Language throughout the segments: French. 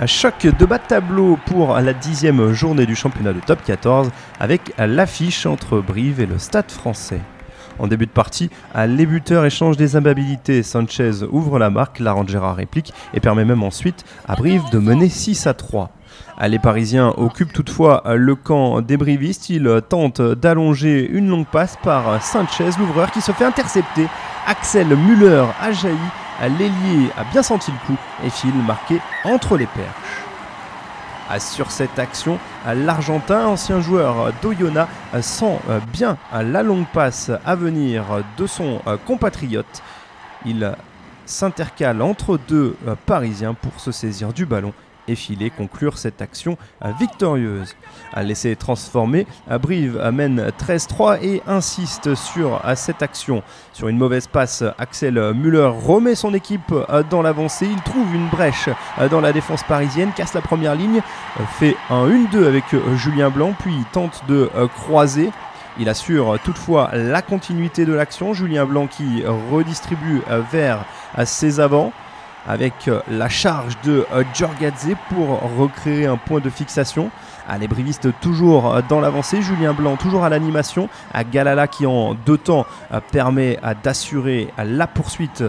Un choc de bas de tableau pour la 10e journée du championnat de top 14 avec l'affiche entre Brive et le Stade Français. En début de partie, les buteurs échangent des immobilités. Sanchez ouvre la marque, Larangera réplique et permet même ensuite à Brive de mener 6-3. Les Parisiens occupent toutefois le camp des Brivistes. Ils tentent d'allonger une longue passe par Sanchez, l'ouvreur qui se fait intercepter. Axel Müller a jailli. L'ailier a bien senti le coup et file marqué entre les perches. Sur cette action, l'Argentin, ancien joueur d'Oyonnax, sent bien la longue passe à venir de son compatriote. Il s'intercale entre deux Parisiens pour se saisir du ballon et filer, conclure cette action victorieuse. L'essai est transformé, Brive mène 13-3 et insiste sur cette action. Sur une mauvaise passe, Axel Müller remet son équipe dans l'avancée. Il trouve une brèche dans la défense parisienne, casse la première ligne, fait un 1-2 avec Julien Blanc, puis tente de croiser. Il assure toutefois la continuité de l'action. Julien Blanc qui redistribue vers ses avants, avec la charge de Giorgadze pour recréer un point de fixation. Les brivistes toujours dans l'avancée, Julien Blanc toujours à l'animation, Galala qui en deux temps permet d'assurer la poursuite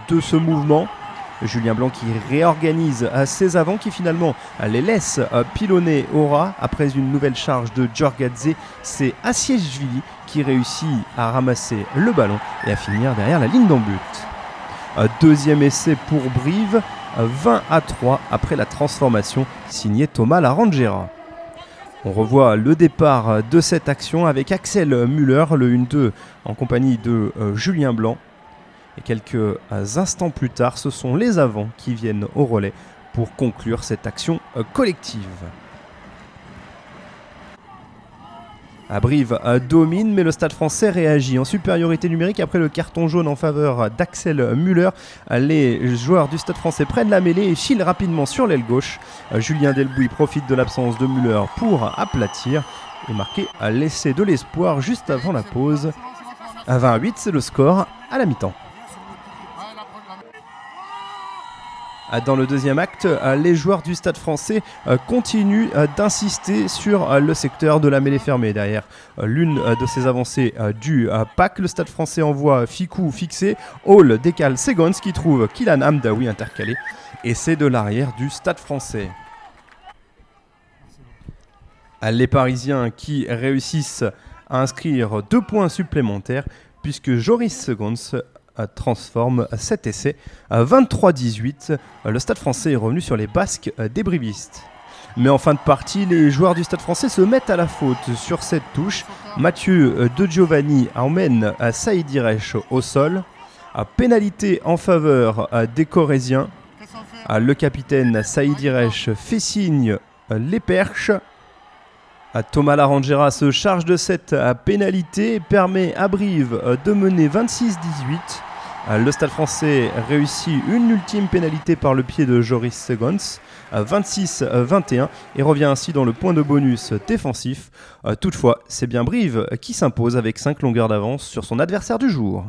de ce mouvement. Julien Blanc qui réorganise ses avants, qui finalement les laisse pilonner au ras. Après une nouvelle charge de Giorgadze, c'est Assiejvili qui réussit à ramasser le ballon et à finir derrière la ligne d'en but. Deuxième essai pour Brive, 20-3 après la transformation signée Thomas Larangera. On revoit le départ de cette action avec Axel Müller, le 1-2 en compagnie de Julien Blanc. Et quelques instants plus tard, ce sont les avants qui viennent au relais pour conclure cette action collective. Brive domine, mais le Stade Français réagit en supériorité numérique après le carton jaune en faveur d'Axel Müller. Les joueurs du Stade Français prennent la mêlée et filent rapidement sur l'aile gauche. Julien Delbouy profite de l'absence de Müller pour aplatir et marquer l'essai de l'espoir juste avant la pause. 20-8, c'est le score à la mi-temps. Dans le deuxième acte, les joueurs du Stade Français continuent d'insister sur le secteur de la mêlée fermée. Derrière l'une de ces avancées du pack, le Stade Français envoie Ficou fixé, Hall décale Segons qui trouve Kylian Hamdaoui intercalé et c'est de l'arrière du Stade Français. Les Parisiens qui réussissent à inscrire 2 points supplémentaires puisque Joris Segons transforme cet essai. 23-18, le Stade Français est revenu sur les basques des brivistes. Mais en fin de partie, les joueurs du Stade Français se mettent à la faute sur cette touche. Mathieu De Giovanni emmène Saïd Ireche au sol. Pénalité en faveur des Corésiens. Le capitaine Saïd Ireche fait signe les perches. Thomas Larangera se charge de cette pénalité et permet à Brive de mener 26-18. Le Stade Français réussit une ultime pénalité par le pied de Joris Segons, 26-21, et revient ainsi dans le point de bonus défensif. Toutefois, c'est bien Brive qui s'impose avec 5 longueurs d'avance sur son adversaire du jour.